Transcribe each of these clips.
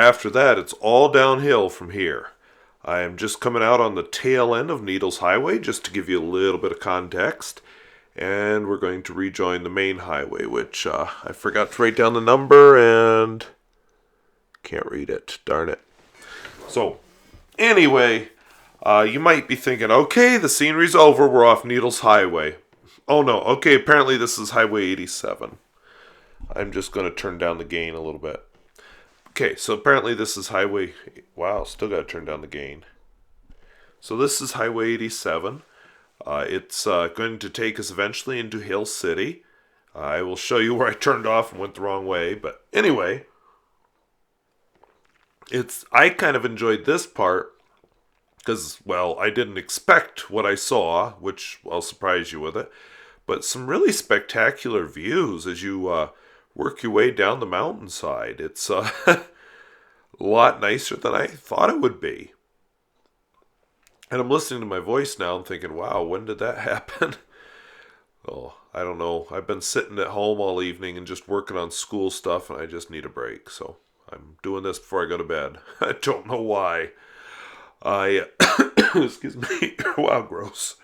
after that, it's all downhill from here. I am just coming out on the tail end of Needles Highway, just to give you a little bit of context. And we're going to rejoin the main highway, which I forgot to write down the number and can't read it. Darn it. So, anyway, you might be thinking, okay, the scenery's over. We're off Needles Highway. Oh, no. Okay, apparently this is Highway 87. I'm just going to turn down the gain a little bit. Okay, so apparently this is Highway... Wow, still got to turn down the gain. So this is Highway 87. It's going to take us eventually into Hill City. I will show you where I turned off and went the wrong way. But anyway, I kind of enjoyed this part because, well, I didn't expect what I saw, which I'll surprise you with it. But some really spectacular views as you work your way down the mountainside. It's a lot nicer than I thought it would be. And I'm listening to my voice now and thinking, wow, when did that happen? Oh, I don't know. I've been sitting at home all evening and just working on school stuff, and I just need a break. So I'm doing this before I go to bed. I don't know why. Excuse me. Wow, gross.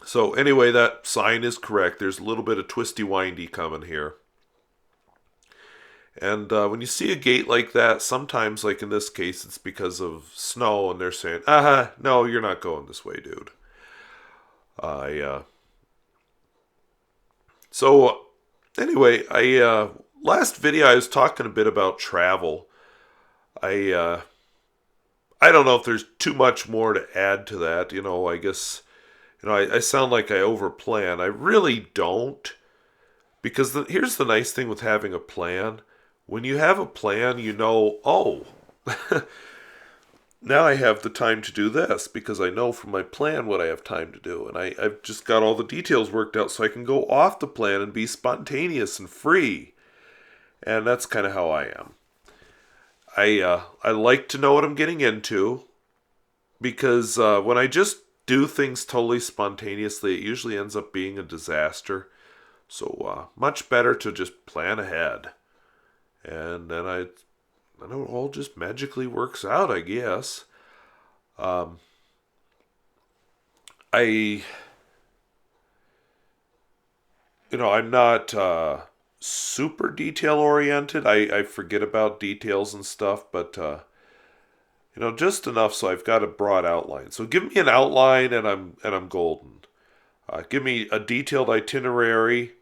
So anyway, that sign is correct. There's a little bit of twisty-windy coming here. And when you see a gate like that, sometimes, like in this case, it's because of snow, and they're saying, no, you're not going this way, dude. So, anyway, last video I was talking a bit about travel. I don't know if there's too much more to add to that. I guess, I sound like I overplan. I really don't. Because here's the nice thing with having a plan. When you have a plan, oh, now I have the time to do this because I know from my plan what I have time to do. And I've just got all the details worked out so I can go off the plan and be spontaneous and free. And that's kind of how I am. I like to know what I'm getting into because when I just do things totally spontaneously, it usually ends up being a disaster. So much better to just plan ahead. And then I know it all just magically works out, I guess. I'm not super detail oriented. I forget about details and stuff, but just enough so I've got a broad outline. So give me an outline and I'm golden. Give me a detailed itinerary.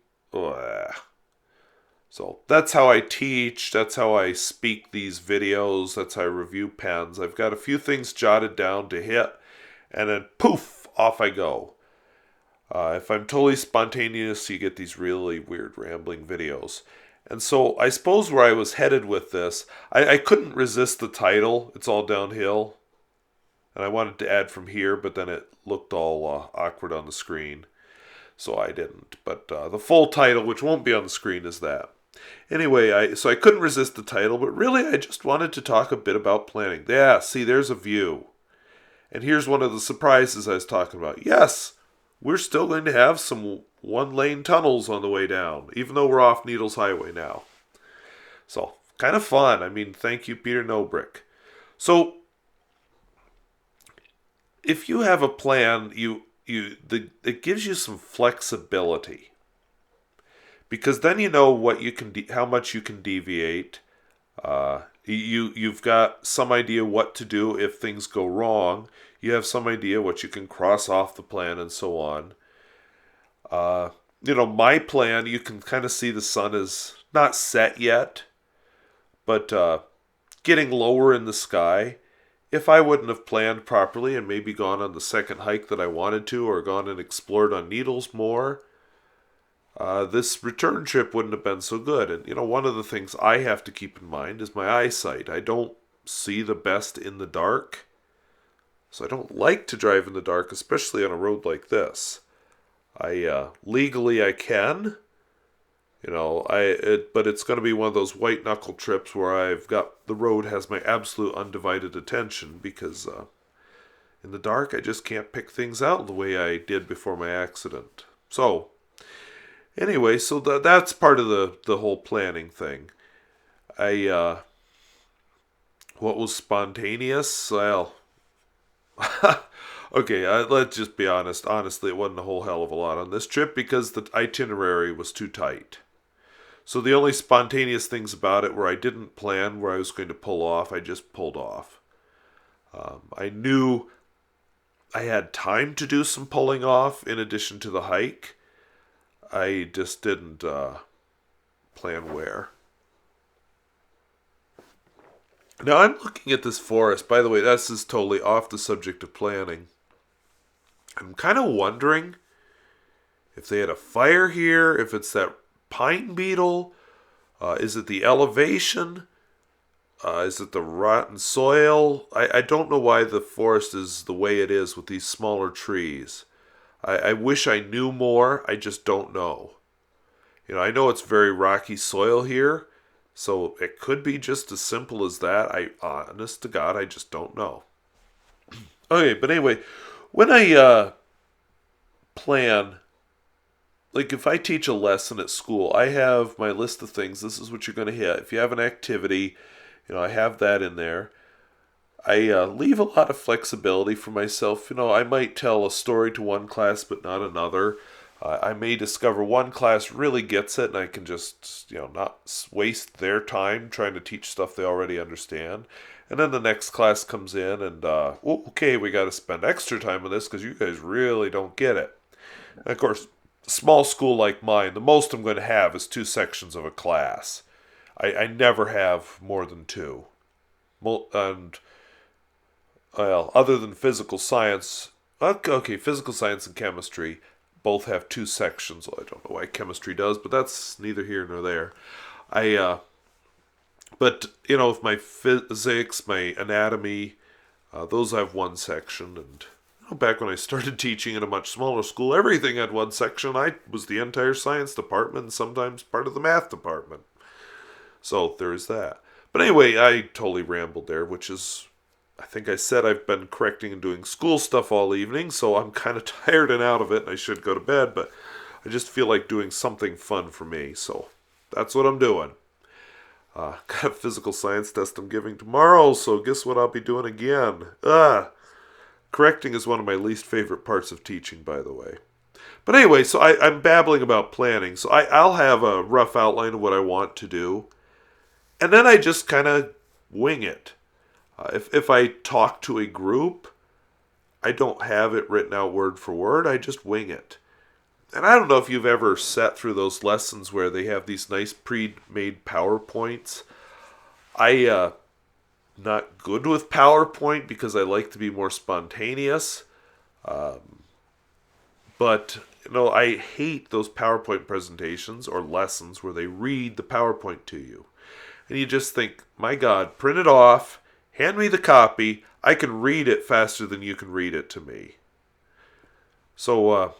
So that's how I teach, that's how I speak these videos, that's how I review pens. I've got a few things jotted down to hit, and then poof, off I go. If I'm totally spontaneous, you get these really weird rambling videos. And so I suppose where I was headed with this, I couldn't resist the title, It's All Downhill. And I wanted to add from here, but then it looked all awkward on the screen. So I didn't. But the full title, which won't be on the screen, is that. Anyway, so I couldn't resist the title, but really I just wanted to talk a bit about planning. Yeah, see, there's a view. And here's one of the surprises I was talking about. Yes, we're still going to have some one-lane tunnels on the way down, even though we're off Needles Highway now. So, kind of fun. I mean, thank you, Peter Nobrick. So, if you have a plan, it gives you some flexibility. Because then you know what you can how much you can deviate. You've got some idea what to do if things go wrong. You have some idea what you can cross off the plan and so on. My plan, you can kind of see the sun is not set yet, but getting lower in the sky. If I wouldn't have planned properly and maybe gone on the second hike that I wanted to, or gone and explored on Needles more, this return trip wouldn't have been so good. And, one of the things I have to keep in mind is my eyesight. I don't see the best in the dark. So I don't like to drive in the dark, especially on a road like this. Legally I can, but it's going to be one of those white knuckle trips where the road has my absolute undivided attention because in the dark I just can't pick things out the way I did before my accident. So, anyway, so that's part of the whole planning thing. I what was spontaneous? Well, okay, let's just be honest. Honestly, it wasn't a whole hell of a lot on this trip because the itinerary was too tight. So the only spontaneous things about it where I didn't plan where I was going to pull off, I just pulled off. I knew I had time to do some pulling off in addition to the hike. I just didn't plan where. Now I'm looking at this forest. By the way, this is totally off the subject of planning. I'm kind of wondering if they had a fire here, if it's that pine beetle, is it the elevation, is it the rotten soil? I don't know why the forest is the way it is with these smaller trees. I wish I knew more. I just don't know. I know it's very rocky soil here, so it could be just as simple as that. Honest to God, I just don't know. Okay, but anyway, when I plan, like if I teach a lesson at school, I have my list of things. This is what you're going to hit. If you have an activity, I have that in there. I leave a lot of flexibility for myself. I might tell a story to one class but not another. I may discover one class really gets it and I can just, not waste their time trying to teach stuff they already understand. And then the next class comes in and, okay, we got to spend extra time on this because you guys really don't get it. And of course, a small school like mine, the most I'm going to have is 2 sections of a class. I never have more than 2. And well, other than physical science, okay, physical science and chemistry both have 2 sections. Well, I don't know why chemistry does, but that's neither here nor there. But with my physics, my anatomy, those have 1 section. And back when I started teaching in a much smaller school, everything had 1 section. I was the entire science department and sometimes part of the math department. So there's that. But anyway, I totally rambled there, which is, I think I said I've been correcting and doing school stuff all evening, so I'm kind of tired and out of it, and I should go to bed, but I just feel like doing something fun for me, so that's what I'm doing. Got a physical science test I'm giving tomorrow, so guess what I'll be doing again? Correcting is one of my least favorite parts of teaching, by the way. But anyway, so I'm babbling about planning, so I'll have a rough outline of what I want to do, and then I just kind of wing it. If I talk to a group, I don't have it written out word for word. I just wing it. And I don't know if you've ever sat through those lessons where they have these nice pre-made PowerPoints. Not good with PowerPoint because I like to be more spontaneous. But, I hate those PowerPoint presentations or lessons where they read the PowerPoint to you. And you just think, my God, print it off. Hand me the copy. I can read it faster than you can read it to me. So,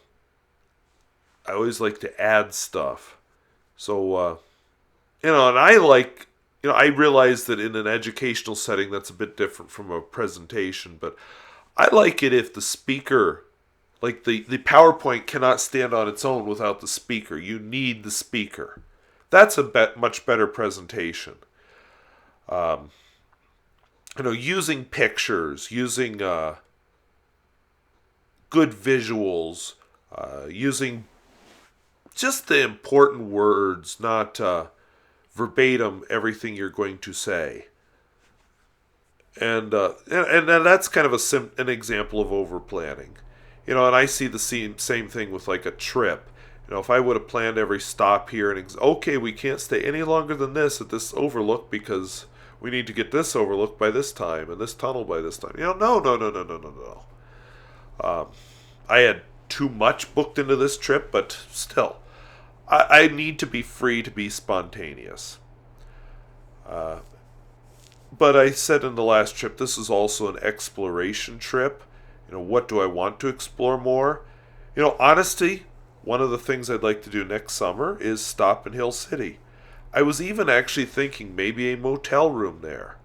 I always like to add stuff. So, and I like, I realize that in an educational setting that's a bit different from a presentation, but I like it if the speaker, like the PowerPoint cannot stand on its own without the speaker. You need the speaker. That's a much better presentation. Using pictures, using good visuals, using just the important words, not verbatim everything you're going to say. And that's kind of an example of over planning. And I see the same thing with like a trip. If I would have planned every stop here and okay, we can't stay any longer than this at this overlook because we need to get this overlook by this time and this tunnel by this time. No. I had too much booked into this trip, but still, I need to be free to be spontaneous. But I said in the last trip, this is also an exploration trip. What do I want to explore more? Honesty, one of the things I'd like to do next summer is stop in Hill City. I was even actually thinking maybe a motel room there.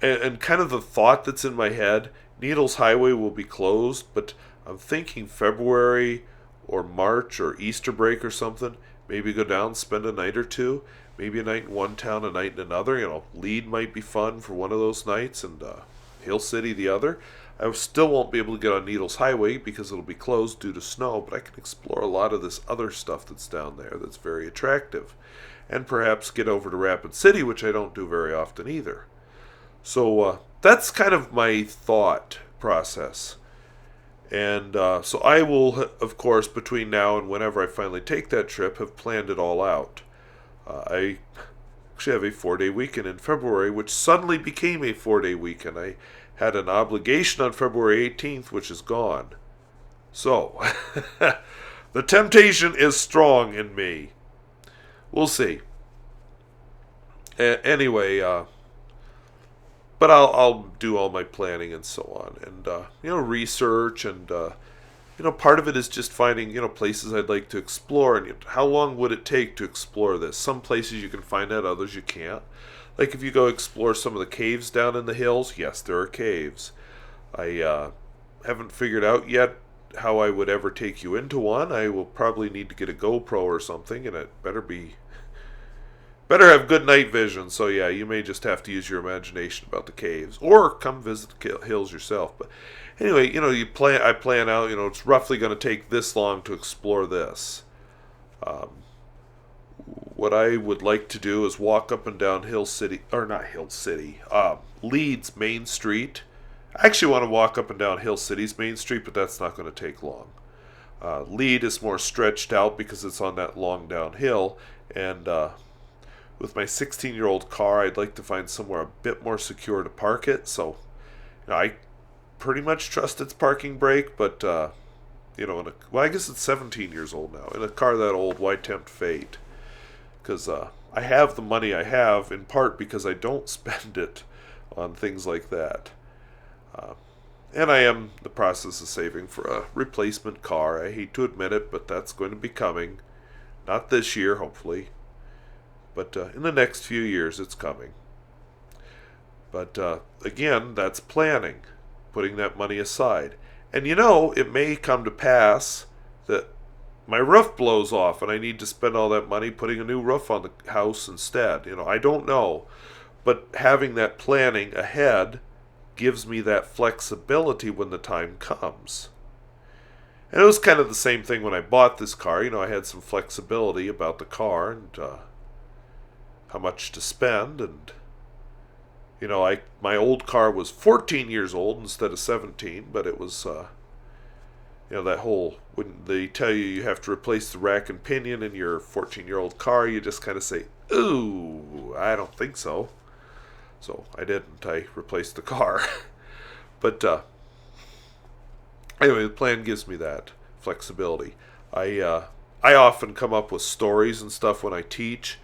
And kind of the thought that's in my head, Needles Highway will be closed, but I'm thinking February or March or Easter break or something, maybe go down, spend a night or two, maybe a night in one town, a night in another. Lead might be fun for one of those nights, and Hill City the other. I still won't be able to get on Needles Highway because it'll be closed due to snow, but I can explore a lot of this other stuff that's down there that's very attractive. And perhaps get over to Rapid City, which I don't do very often either. So that's kind of my thought process. And so I will, of course, between now and whenever I finally take that trip, have planned it all out. I actually have a 4-day weekend in February, which suddenly became a 4-day weekend. I had an obligation on February 18th, which is gone. So, the temptation is strong in me. We'll see. Anyway, but I'll do all my planning and so on, and research, and part of it is just finding places I'd like to explore, and how long would it take to explore this? Some places you can find out, others you can't. Like if you go explore some of the caves down in the hills, yes, there are caves. I haven't figured out yet how I would ever take you into one. I will probably need to get a GoPro or something, and it better have good night vision. So yeah, you may just have to use your imagination about the caves, or come visit the hills yourself. But anyway, I plan out, it's roughly going to take this long to explore this. What I would like to do is walk up and down Leeds Main Street. I actually want to walk up and down Hill City's Main Street, but that's not going to take long. Lead is more stretched out because it's on that long downhill, and with my 16-year-old car, I'd like to find somewhere a bit more secure to park it. So, I pretty much trust its parking brake, but I guess it's 17 years old now. In a car that old, why tempt fate? Because I have the money I have, in part because I don't spend it on things like that. And I am in the process of saving for a replacement car. I hate to admit it, but that's going to be coming. Not this year, hopefully. But in the next few years, it's coming. But again, that's planning. Putting that money aside. And it may come to pass that my roof blows off and I need to spend all that money putting a new roof on the house instead. I don't know. But having that planning ahead gives me that flexibility when the time comes. And it was kind of the same thing when I bought this car. I had some flexibility about the car and how much to spend. And, my old car was 14 years old instead of 17, but it was... that whole, when they tell you have to replace the rack and pinion in your 14-year-old car, you just kind of say, ooh, I don't think so. So I didn't. I replaced the car. But anyway, the plan gives me that flexibility. I often come up with stories and stuff when I teach.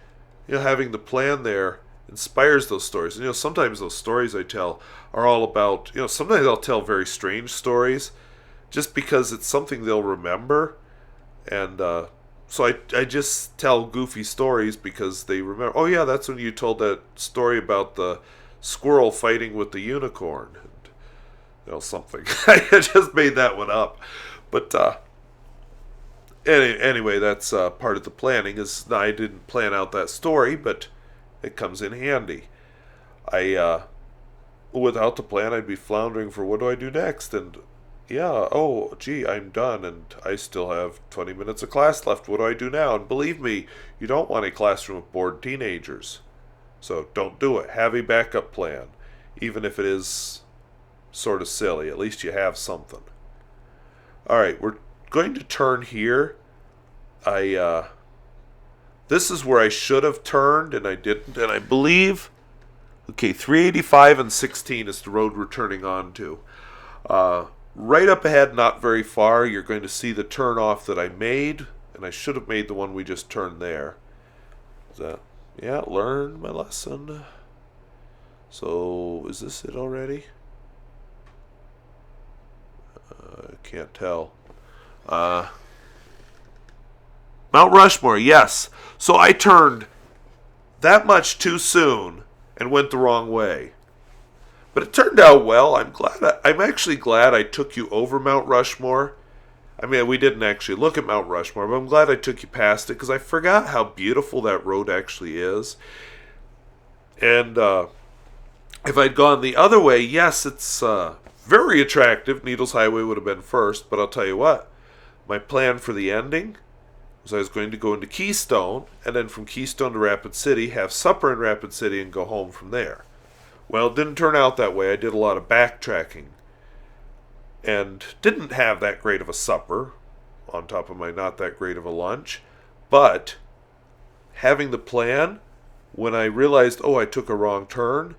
Having the plan there inspires those stories. And sometimes those stories I tell are all about, sometimes I'll tell very strange stories just because it's something they'll remember. And so I just tell goofy stories because they remember, oh yeah, that's when you told that story about the squirrel fighting with the unicorn. And, something. I just made that one up. But anyway, that's part of the planning. Is I didn't plan out that story, but it comes in handy. Without the plan, I'd be floundering for what do I do next? And yeah, oh, gee, I'm done, and I still have 20 minutes of class left. What do I do now? And believe me, you don't want a classroom of bored teenagers. So don't do it. Have a backup plan, even if it is sort of silly. At least you have something. All right, we're going to turn here. This is where I should have turned, and I didn't, and I believe... Okay, 385 and 16 is the road we're turning on to. Right up ahead, not very far, you're going to see the turn off that I made, and I should have made the one we just turned there. Yeah, learned my lesson. So, is this it already? I can't tell. Mount Rushmore, yes. So I turned that much too soon and went the wrong way. But it turned out well. I'm actually glad I took you over Mount Rushmore. I mean, we didn't actually look at Mount Rushmore, but I'm glad I took you past it because I forgot how beautiful that road actually is. And if I'd gone the other way, yes, it's very attractive. Needles Highway would have been first, but I'll tell you what, my plan for the ending was I was going to go into Keystone, and then from Keystone to Rapid City, have supper in Rapid City, and go home from there. Well, it didn't turn out that way. I did a lot of backtracking and didn't have that great of a supper, on top of my not that great of a lunch. But having the plan, when I realized, oh, I took a wrong turn,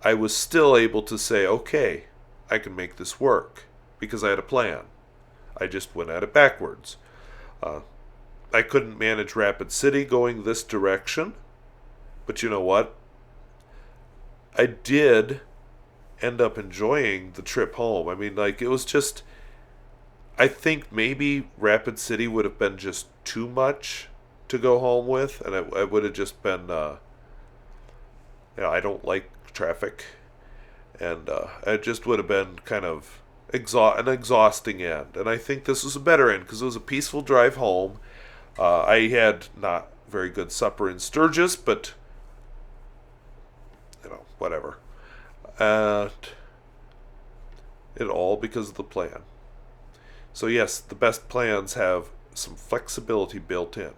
I was still able to say, okay, I can make this work because I had a plan. I just went at it backwards. I couldn't manage Rapid City going this direction, but you know what? I did end up enjoying the trip home. I mean, like, it was just, I think maybe Rapid City would have been just too much to go home with, and I would have just been, I don't like traffic, and it just would have been kind of an exhausting end. And I think this was a better end because it was a peaceful drive home. I had not very good supper in Sturgis, but whatever. And it all because of the plan. So yes, the best plans have some flexibility built in.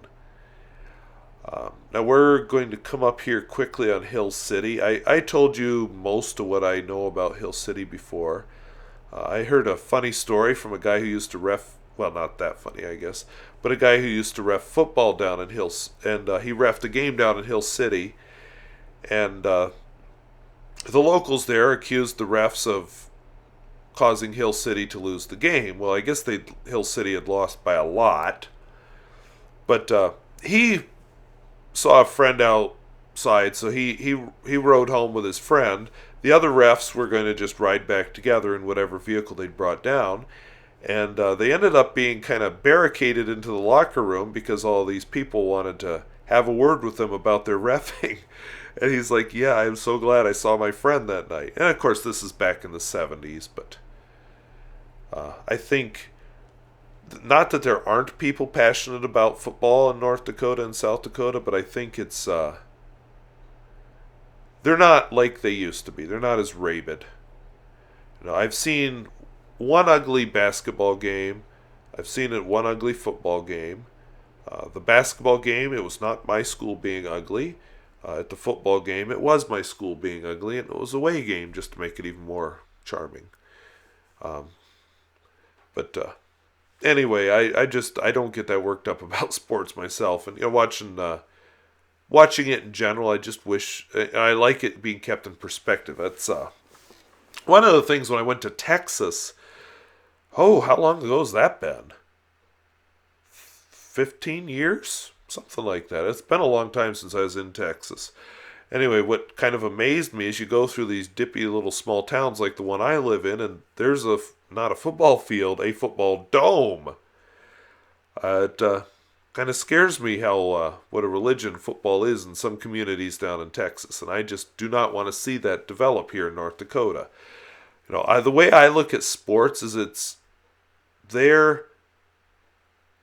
Now we're going to come up here quickly on Hill City. I told you most of what I know about Hill City before. I heard a funny story from a guy who used to ref, well, not that funny, I guess, but a guy who used to ref football down in Hills, and he refed a game down in Hill City, and the locals there accused the refs of causing Hill City to lose the game. Well, I guess Hill City had lost by a lot, but he saw a friend outside, so he rode home with his friend. The other refs were going to just ride back together in whatever vehicle they'd brought down. And they ended up being kind of barricaded into the locker room because all these people wanted to have a word with him about their reffing. And he's like, yeah, I'm so glad I saw my friend that night. And of course, this is back in the 70s, but I think, not that there aren't people passionate about football in North Dakota and South Dakota, but I think it's, they're not like they used to be. They're not as rabid. I've seen one ugly basketball game. I've seen one ugly football game. The basketball game, it was not my school being ugly. At the football game, it was my school being ugly, and it was a away game just to make it even more charming. But anyway, I don't get that worked up about sports myself, and watching it in general, I just wish, I like it being kept in perspective. That's one of the things when I went to Texas. Oh, how long ago has that been? 15 years? Something like that. It's been a long time since I was in Texas. Anyway, what kind of amazed me is you go through these dippy little small towns like the one I live in, and there's not a football field, a football dome. It kind of scares me how what a religion football is in some communities down in Texas, and I just do not want to see that develop here in North Dakota. The way I look at sports is it's there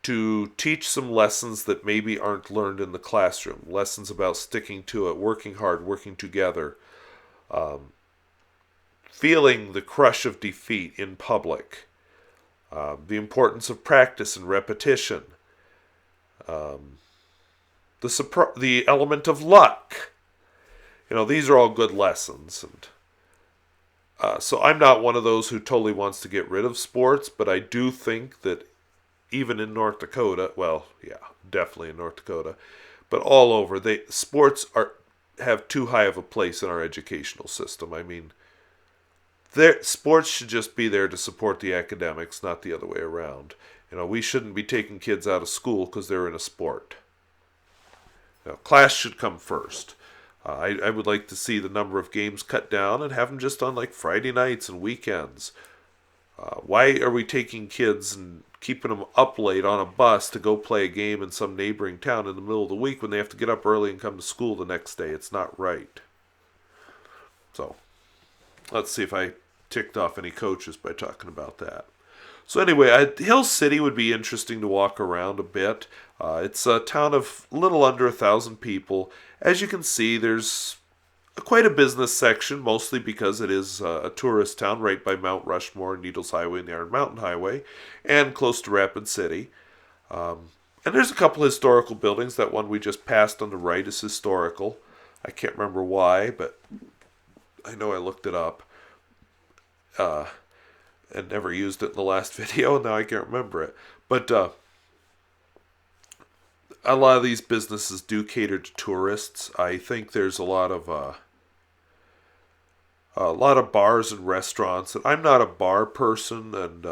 to teach some lessons that maybe aren't learned in the classroom. Lessons about sticking to it, working hard, working together, feeling the crush of defeat in public, the importance of practice and repetition, the element of luck. These are all good lessons. And so I'm not one of those who totally wants to get rid of sports, but I do think that even in North Dakota, well, yeah, definitely in North Dakota, but all over, sports have too high of a place in our educational system. I mean, sports should just be there to support the academics, not the other way around. We shouldn't be taking kids out of school because they're in a sport. Class should come first. I would like to see the number of games cut down and have them just on like Friday nights and weekends. Why are we taking kids and keeping them up late on a bus to go play a game in some neighboring town in the middle of the week when they have to get up early and come to school the next day? It's not right. So, let's see if I ticked off any coaches by talking about that. So anyway, Hill City would be interesting to walk around a bit. It's a town of a little under 1,000 people. As you can see, there's quite a business section, mostly because it is a tourist town right by Mount Rushmore, Needles Highway, and the Iron Mountain Highway, and close to Rapid City. And there's a couple historical buildings. That one we just passed on the right is historical. I can't remember why, but I know I looked it up and never used it in the last video, and now I can't remember it. But a lot of these businesses do cater to tourists. I think there's a lot of bars and restaurants. And I'm not a bar person, and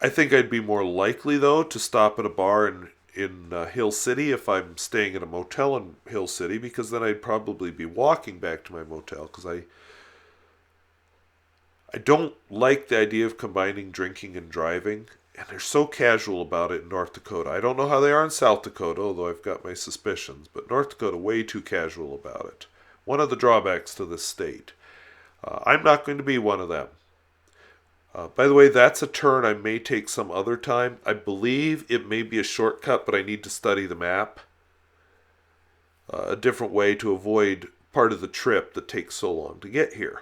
I think I'd be more likely though to stop at a bar in Hill City if I'm staying at a motel in Hill City, because then I'd probably be walking back to my motel, because I don't like the idea of combining drinking and driving, and they're so casual about it in North Dakota. I don't know how they are in South Dakota, although I've got my suspicions, but North Dakota way too casual about it. One of the drawbacks to this state. I'm not going to be one of them. By the way, that's a turn I may take some other time. I believe it may be a shortcut, but I need to study the map. A different way to avoid part of the trip that takes so long to get here.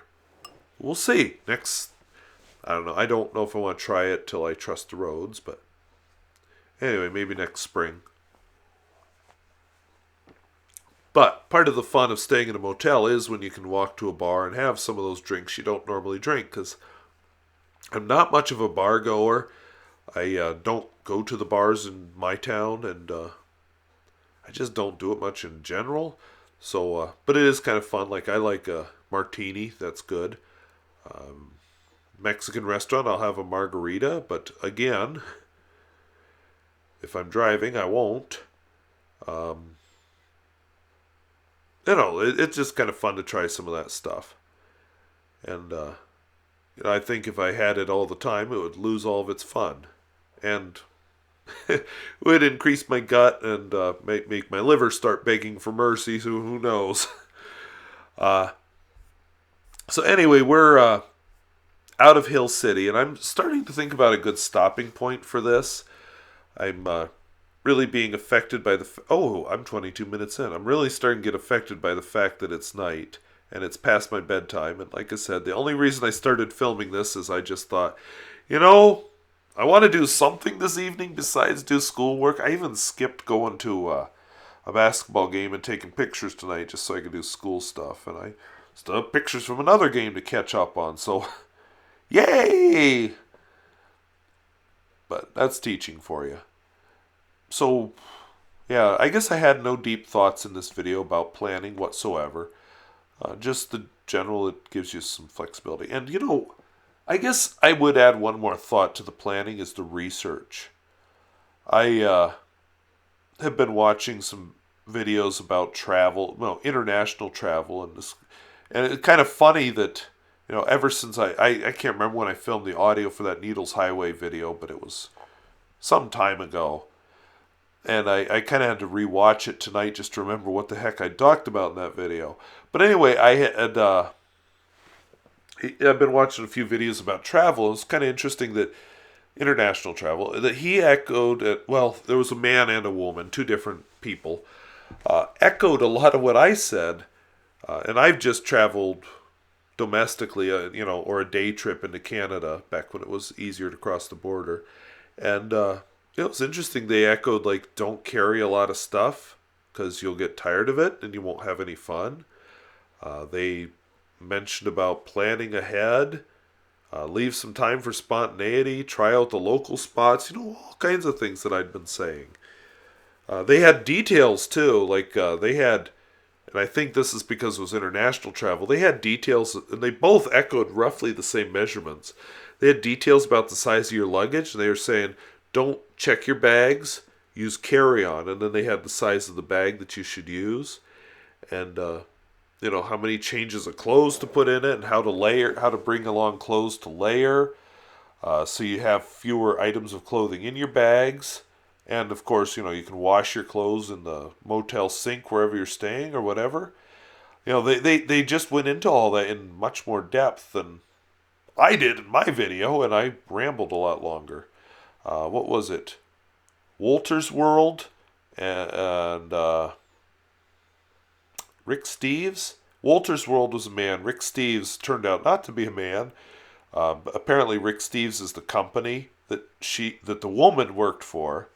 We'll see. I don't know if I want to try it till I trust the roads, but anyway, maybe next spring. But part of the fun of staying in a motel is when you can walk to a bar and have some of those drinks you don't normally drink, because I'm not much of a bar goer. I don't go to the bars in my town, and I just don't do it much in general. So, but it is kind of fun. Like, I like a martini. That's good. Mexican restaurant, I'll have a margarita. But again, if I'm driving, I won't. It's just kind of fun to try some of that stuff. And I think if I had it all the time, it would lose all of its fun. And it would increase my gut and make my liver start begging for mercy, so who knows. So anyway, we're out of Hill City, and I'm starting to think about a good stopping point for this. I'm really being affected by I'm 22 minutes in. I'm really starting to get affected by the fact that it's night and it's past my bedtime. And like I said, the only reason I started filming this is I just thought, I want to do something this evening besides do schoolwork. I even skipped going to a basketball game and taking pictures tonight just so I could do school stuff. And I still have pictures from another game to catch up on. So, yay! But that's teaching for you. So, yeah, I guess I had no deep thoughts in this video about planning whatsoever. Just the general, it gives you some flexibility. And, I guess I would add one more thought to the planning is the research. I have been watching some videos about travel, international travel, and it's kind of funny that, ever since I can't remember when I filmed the audio for that Needles Highway video, but it was some time ago. And I kind of had to rewatch it tonight just to remember what the heck I talked about in that video. But anyway, I've been watching a few videos about travel. It's kind of interesting that international travel, that he echoed, there was a man and a woman, two different people, echoed a lot of what I said. And I've just traveled domestically, or a day trip into Canada back when it was easier to cross the border. And it was interesting. They echoed, don't carry a lot of stuff because you'll get tired of it and you won't have any fun. They mentioned about planning ahead, leave some time for spontaneity, try out the local spots, all kinds of things that I'd been saying. They had details too, they had, and I think this is because it was international travel, they had details, and they both echoed roughly the same measurements. They had details about the size of your luggage, and they were saying, don't check your bags, use carry-on, and then they had the size of the bag that you should use, and how many changes of clothes to put in it, and how to bring along clothes to layer, so you have fewer items of clothing in your bags, and of course, you can wash your clothes in the motel sink wherever you're staying or whatever. They just went into all that in much more depth, and I did in my video, and I rambled a lot longer. What was it? Wolters World and Rick Steves? Wolters World was a man. Rick Steves turned out not to be a man. Apparently, Rick Steves is the company that the woman worked for.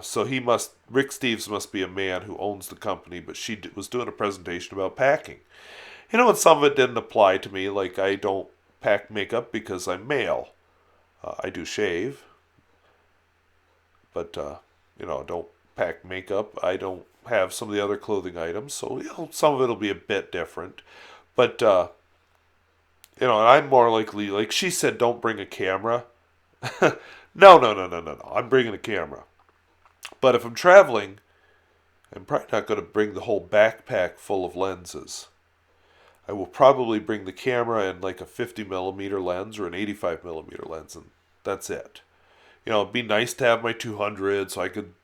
So Rick Steves must be a man who owns the company, but she was doing a presentation about packing. And some of it didn't apply to me, like I don't pack makeup because I'm male. I do shave, but I don't pack makeup. I don't have some of the other clothing items, so some of it'll be a bit different. But and I'm more likely, like she said, don't bring a camera. No. I'm bringing a camera. But if I'm traveling, I'm probably not going to bring the whole backpack full of lenses. I will probably bring the camera and like a 50 millimeter lens or an 85 millimeter lens, and that's it. It'd be nice to have my 200 so I could,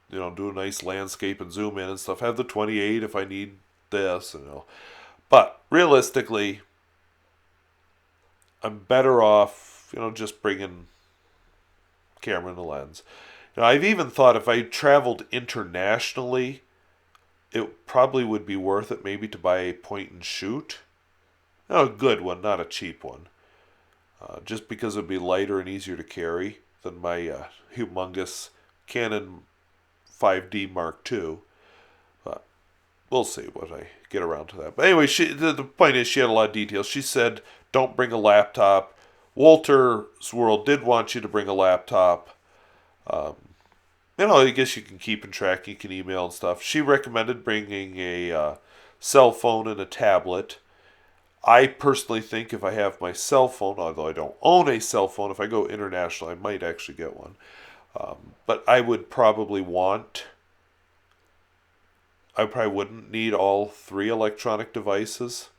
do a nice landscape and zoom in and stuff. Have the 28 if I need this, But realistically, I'm better off, just bringing camera and a lens. I've even thought if I traveled internationally, it probably would be worth it maybe to buy a point and shoot. A good one, not a cheap one. Just because it would be lighter and easier to carry than my humongous Canon 5D Mark II. But we'll see when I get around to that. But anyway, the point is she had a lot of details. She said, don't bring a laptop. Wolters World did want you to bring a laptop. I guess you can keep in track. You can email and stuff. She recommended bringing a cell phone and a tablet. I personally think if I have my cell phone, although I don't own a cell phone, if I go international, I might actually get one. But I probably wouldn't need all 3 electronic devices.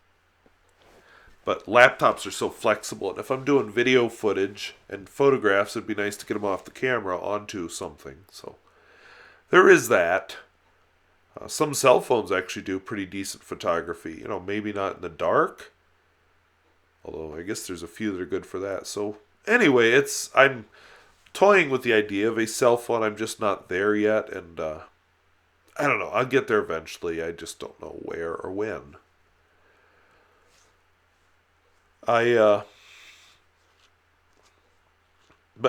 But laptops are so flexible, and if I'm doing video footage and photographs, it'd be nice to get them off the camera onto something. So there is that. Some cell phones actually do pretty decent photography. Maybe not in the dark. Although I guess there's a few that are good for that. So anyway, I'm toying with the idea of a cell phone. I'm just not there yet. And I don't know. I'll get there eventually. I just don't know where or when. But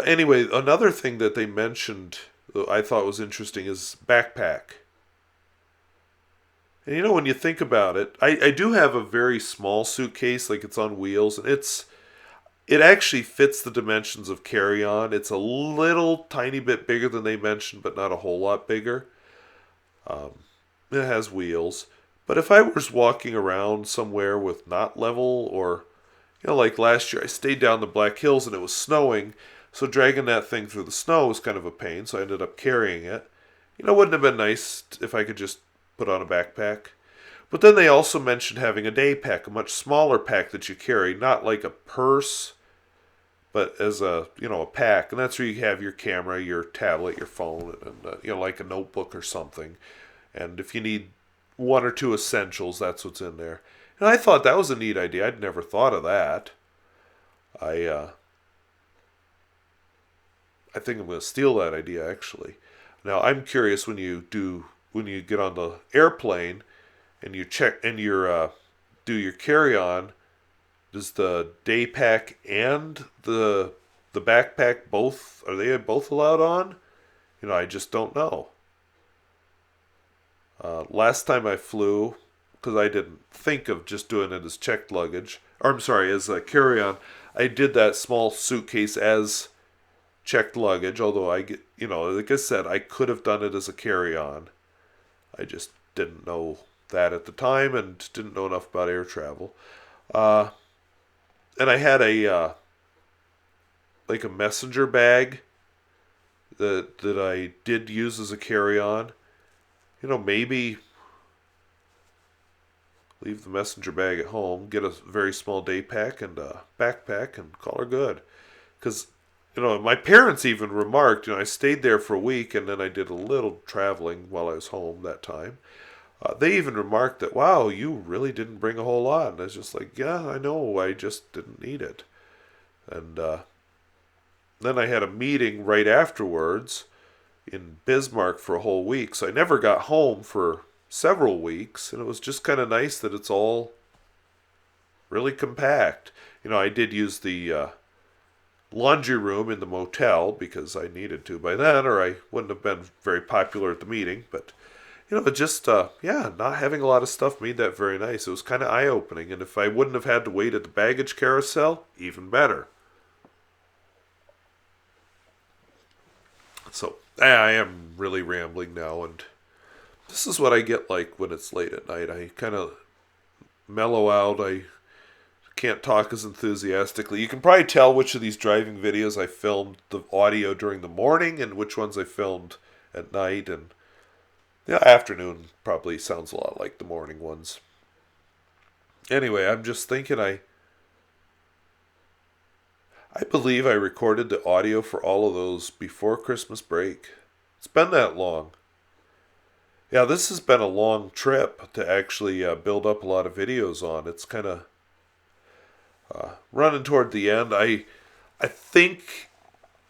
anyway, another thing that they mentioned that I thought was interesting is backpack. And when you think about it, I do have a very small suitcase, like it's on wheels, and it actually fits the dimensions of carry-on. It's a little tiny bit bigger than they mentioned, but not a whole lot bigger. It has wheels. But if I was walking around somewhere with not level or, like last year, I stayed down the Black Hills and it was snowing, so dragging that thing through the snow was kind of a pain, so I ended up carrying it. Wouldn't have been nice if I could just put on a backpack. But then they also mentioned having a day pack, a much smaller pack that you carry, not like a purse, but as a pack. And that's where you have your camera, your tablet, your phone, and like a notebook or something. And if you need 1 or 2 essentials, that's what's in there. And I thought that was a neat idea. I'd never thought of that. I think I'm going to steal that idea, actually. Now, I'm curious when you get on the airplane and you check and do your carry-on, does the day pack and the backpack are they both allowed on? I just don't know. Last time I flew, because I didn't think of just doing it as checked luggage, as a carry-on, I did that small suitcase as checked luggage, although like I said, I could have done it as a carry-on. I just didn't know that at the time and didn't know enough about air travel. And I had a messenger bag that I did use as a carry-on. Maybe leave the messenger bag at home, get a very small day pack and a backpack, and call her good. Because, my parents even remarked, I stayed there for a week and then I did a little traveling while I was home that time. They even remarked that, wow, you really didn't bring a whole lot. And I was just like, yeah, I know, I just didn't need it. And then I had a meeting right afterwards in Bismarck for a whole week. So I never got home for several weeks. And it was just kind of nice that it's all really compact. I did use the laundry room in the motel because I needed to by then, or I wouldn't have been very popular at the meeting. But just not having a lot of stuff made that very nice. It was kind of eye-opening, and if I wouldn't have had to wait at the baggage carousel, even better. So I am really rambling now, and this is what I get like when it's late at night. I kind of mellow out. I can't talk as enthusiastically. You can probably tell which of these driving videos I filmed the audio during the morning and which ones I filmed at night, and the afternoon probably sounds a lot like the morning ones. Anyway, I'm just thinking I believe I recorded the audio for all of those before Christmas break. It's been that long. Yeah, this has been a long trip to actually build up a lot of videos on. It's kind of running toward the end. I think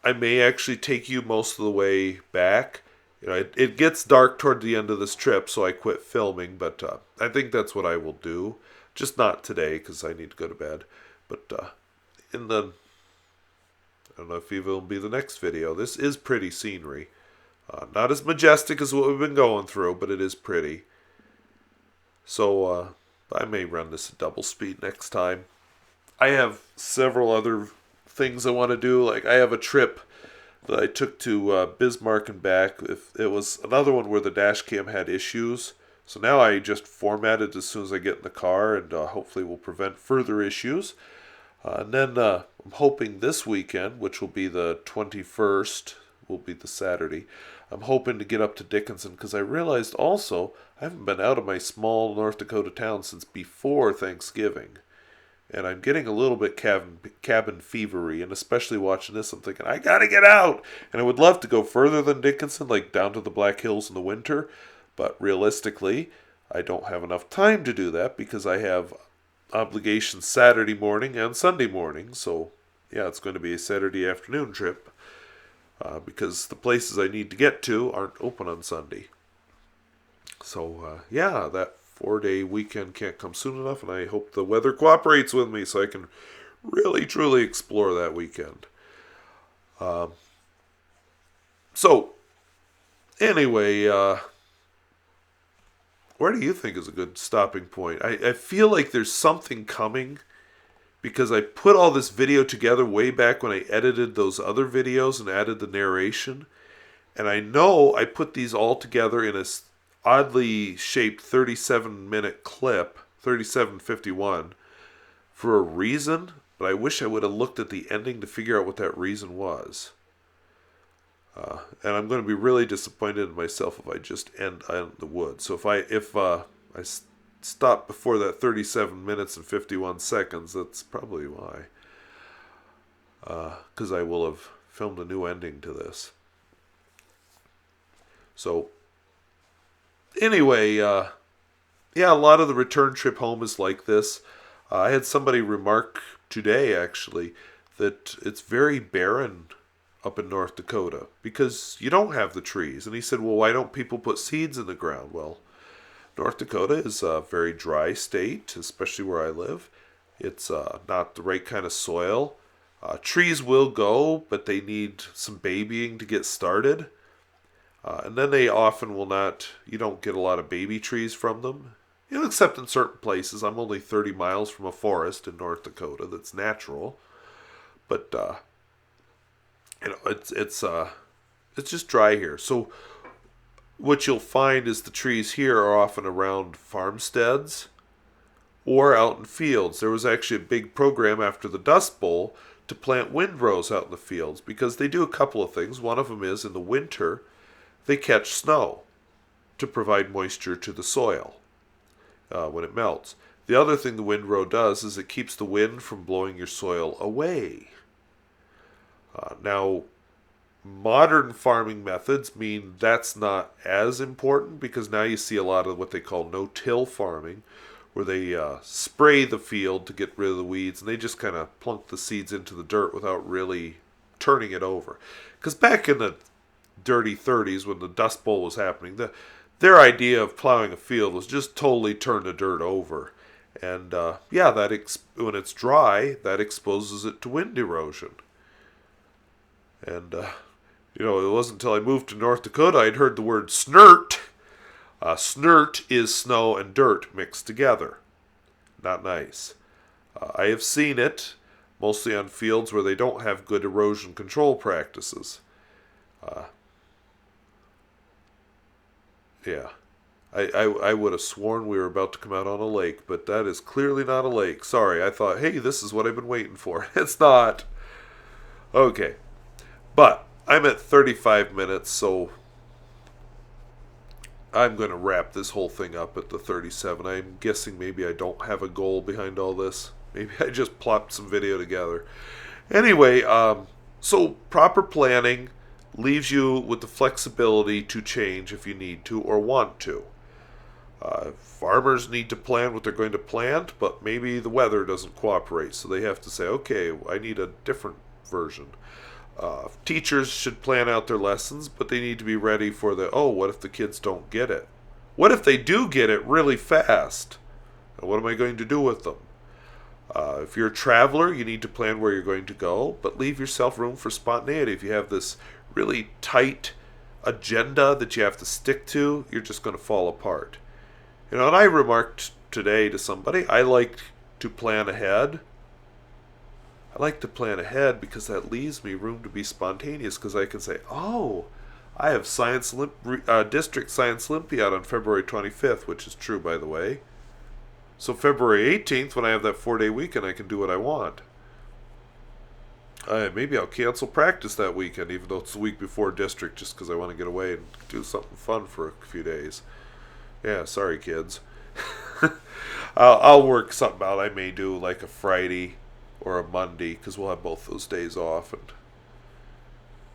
I may actually take you most of the way back. It gets dark toward the end of this trip, so I quit filming, but I think that's what I will do. Just not today, because I need to go to bed. But in the, I don't know if it will be the next video. This is pretty scenery. Not as majestic as what we've been going through, but it is pretty. So I may run this at double speed next time. I have several other things I want to do. Like I have a trip that I took to Bismarck and back. If it was another one where the dash cam had issues. So now I just format it as soon as I get in the car, and hopefully will prevent further issues. And then I'm hoping this weekend, which will be the 21st, will be the Saturday, I'm hoping to get up to Dickinson, because I realized also I haven't been out of my small North Dakota town since before Thanksgiving. And I'm getting a little bit cabin fevery, and especially watching this, I'm thinking, I gotta get out! And I would love to go further than Dickinson, like down to the Black Hills in the winter, but realistically, I don't have enough time to do that because I have obligations Saturday morning and Sunday morning. So, yeah, it's going to be a Saturday afternoon trip because the places I need to get to aren't open on Sunday. So, that 4-day weekend can't come soon enough, and I hope the weather cooperates with me so I can really, truly explore that weekend. Anyway, where do you think is a good stopping point? I feel like there's something coming because I put all this video together way back when I edited those other videos and added the narration. And I know I put these all together in a oddly shaped 37-minute clip, 37:51, for a reason. But I wish I would have looked at the ending to figure out what that reason was. And I'm going to be really disappointed in myself if I just end on the wood. So if I stop before that 37 minutes and 51 seconds, that's probably why. Because I will have filmed a new ending to this. So anyway, a lot of the return trip home is like this. I had somebody remark today, actually, that it's very barren up in North Dakota because you don't have the trees. And he said, well, why don't people put seeds in the ground? Well, North Dakota is a very dry state, especially where I live. It's not the right kind of soil. Trees will go, but they need some babying to get started. And then they often will not, you don't get a lot of baby trees from them. Except in certain places. I'm only 30 miles from a forest in North Dakota that's natural. But, it's just dry here. So what you'll find is the trees here are often around farmsteads or out in fields. There was actually a big program after the Dust Bowl to plant windrows out in the fields because they do a couple of things. One of them is in the winter, they catch snow to provide moisture to the soil when it melts. The other thing the windrow does is it keeps the wind from blowing your soil away. Now, modern farming methods mean that's not as important because now you see a lot of what they call no-till farming, where they spray the field to get rid of the weeds, and they just kind of plunk the seeds into the dirt without really turning it over. Because back in the dirty 30s, when the Dust Bowl was happening, their idea of plowing a field was just totally turn the dirt over. And when it's dry, that exposes it to wind erosion. And, it wasn't until I moved to North Dakota I'd heard the word snert. Snert is snow and dirt mixed together. Not nice. I have seen it, mostly on fields where they don't have good erosion control practices. I would have sworn we were about to come out on a lake, but that is clearly not a lake. Sorry, I thought, hey, this is what I've been waiting for. It's not. Okay. But I'm at 35 minutes, so I'm going to wrap this whole thing up at the 37. I'm guessing maybe I don't have a goal behind all this. Maybe I just plopped some video together. Anyway, so proper planning leaves you with the flexibility to change if you need to or want to. Farmers need to plan what they're going to plant, but maybe the weather doesn't cooperate, so they have to say, okay, I need a different version. Teachers should plan out their lessons, but they need to be ready for what if the kids don't get it? What if they do get it really fast? And what am I going to do with them? If you're a traveler, you need to plan where you're going to go, but leave yourself room for spontaneity. If you have this really tight agenda that you have to stick to, you're just going to fall apart. And I remarked today to somebody, I like to plan ahead. I like to plan ahead because that leaves me room to be spontaneous, because I can say, I have District Science Olympiad on February 25th, which is true, by the way. So February 18th, when I have that 4-day weekend, I can do what I want. Maybe I'll cancel practice that weekend, even though it's the week before district, just because I want to get away and do something fun for a few days. Yeah, sorry, kids. I'll work something out. I may do like a Friday or a Monday, because we'll have both those days off, and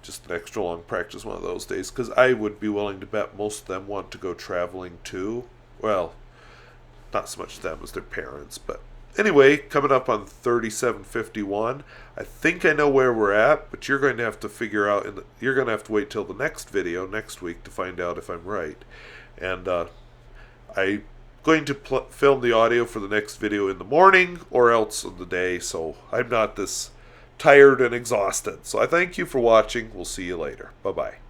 just an extra long practice one of those days, because I would be willing to bet most of them want to go traveling too. Well, not so much them as their parents, but anyway, coming up on 37:51, I think I know where we're at, but you're going to have to figure out, you're going to have to wait till the next video next week to find out if I'm right. And I'm going to film the audio for the next video in the morning or else in the day, so I'm not this tired and exhausted. So I thank you for watching. We'll see you later. Bye-bye.